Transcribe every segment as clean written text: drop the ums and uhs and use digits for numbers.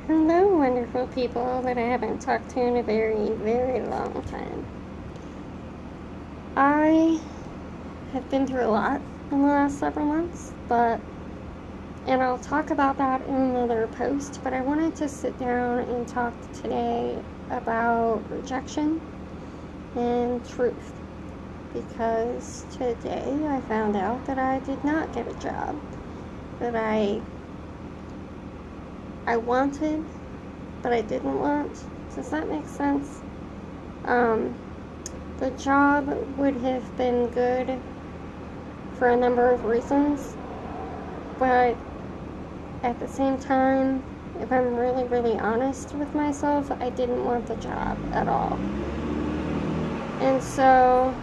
Hello, wonderful people that I haven't talked to in a very, very long time. I have been through a lot in the last several months, and I'll talk about that in another post, but I wanted to sit down and talk today about rejection and truth, because today I found out that I did not get a job that I wanted, but I didn't want. Does that make sense? The job would have been good for a number of reasons, but at the same time, if I'm really, really honest with myself, I didn't want the job at all. And so,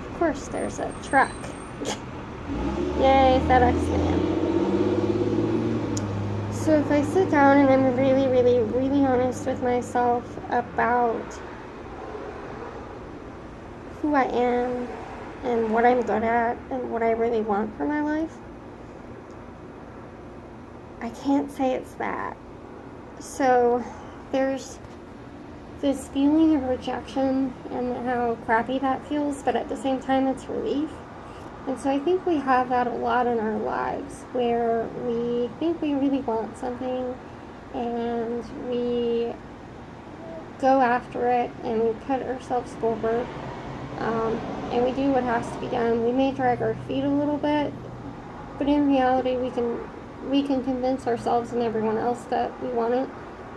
of course, there's a truck. Yay, FedEx man. So if I sit down and I'm really, really, really honest with myself about who I am and what I'm good at and what I really want for my life, I can't say it's that. So there's this feeling of rejection and how crappy that feels, but at the same time it's relief. And so I think we have that a lot in our lives, where we think we really want something and we go after it and we put ourselves forward, and we do what has to be done. We may drag our feet a little bit, but in reality we can convince ourselves and everyone else that we want it.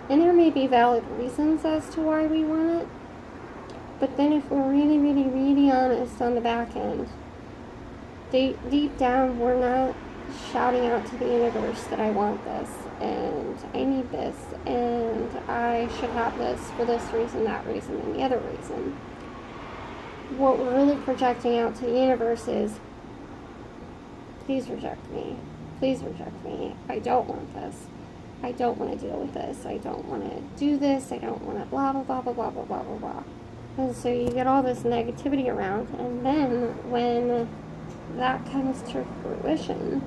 And there may be valid reasons as to why we want it, but then if we're really, really, really honest on the back end, deep down, we're not shouting out to the universe that I want this, and I need this, and I should have this for this reason, that reason, and the other reason. What we're really projecting out to the universe is, please reject me. Please reject me. I don't want this. I don't want to deal with this. I don't want to do this. I don't want to blah, blah, blah, blah, blah, blah, blah, blah, blah. And so you get all this negativity around, and then when that comes to fruition,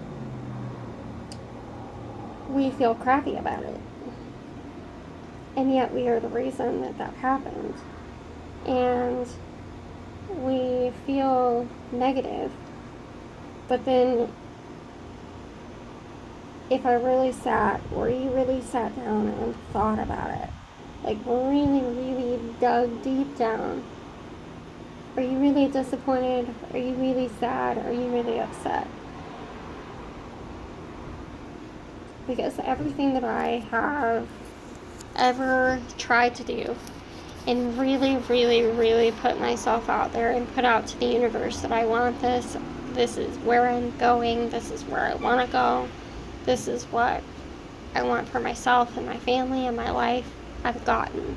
we feel crappy about it. And yet we are the reason that happened. And we feel negative. But then if I really sat, or you really sat down and thought about it, like really, really dug deep down, are you really disappointed? Are you really sad? Are you really upset? Because everything that I have ever tried to do and really, really, really put myself out there and put out to the universe that I want this, this is where I'm going, this is where I want to go, this is what I want for myself and my family and my life, I've gotten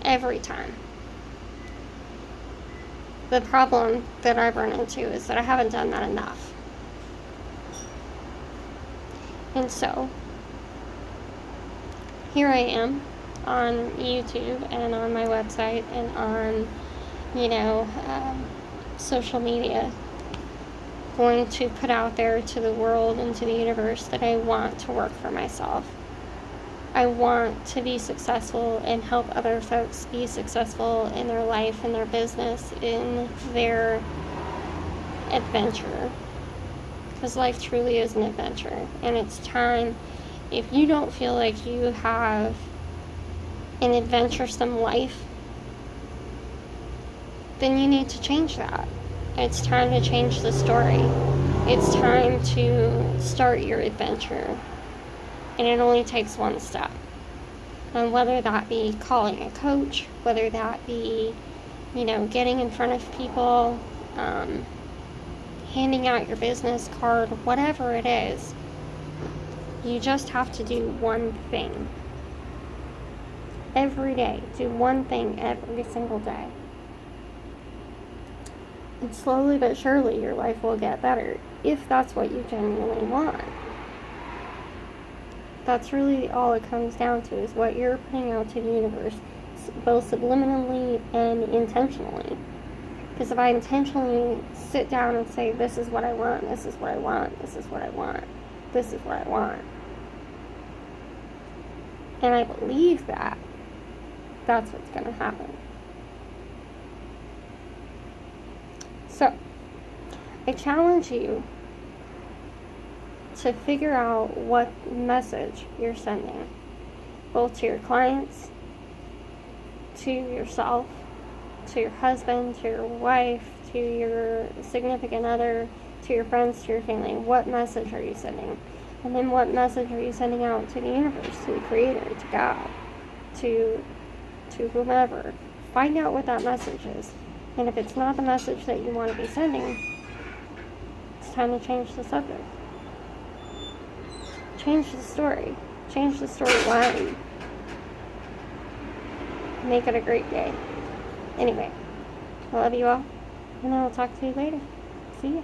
every time. The problem that I've run into is that I haven't done that enough. And so, here I am on YouTube and on my website and on, social media, going to put out there to the world and to the universe that I want to work for myself. I want to be successful and help other folks be successful in their life, in their business, in their adventure. Because life truly is an adventure. And it's time, if you don't feel like you have an adventuresome life, then you need to change that. It's time to change the story. It's time to start your adventure. And it only takes one step. And whether that be calling a coach, whether that be, getting in front of people, handing out your business card, whatever it is, you just have to do one thing. Every day. Do one thing every single day. And slowly but surely your life will get better, if that's what you genuinely want. That's really all it comes down to, is what you're putting out to the universe, both subliminally and intentionally. Because if I intentionally sit down and say, this is what I want, this is what I want, this is what I want, this is what I want, And I believe that that's what's going to happen. So, I challenge you to figure out what message you're sending, both to your clients, to yourself, to your husband, to your wife, to your significant other, to your friends, to your family. What message are you sending? And then what message are you sending out to the universe, to the Creator, to God, to whomever? Find out what that message is. And if it's not the message that you want to be sending, it's time to change the subject. Change the story. Change the storyline. Make it a great day. Anyway, I love you all, and I will talk to you later. See ya.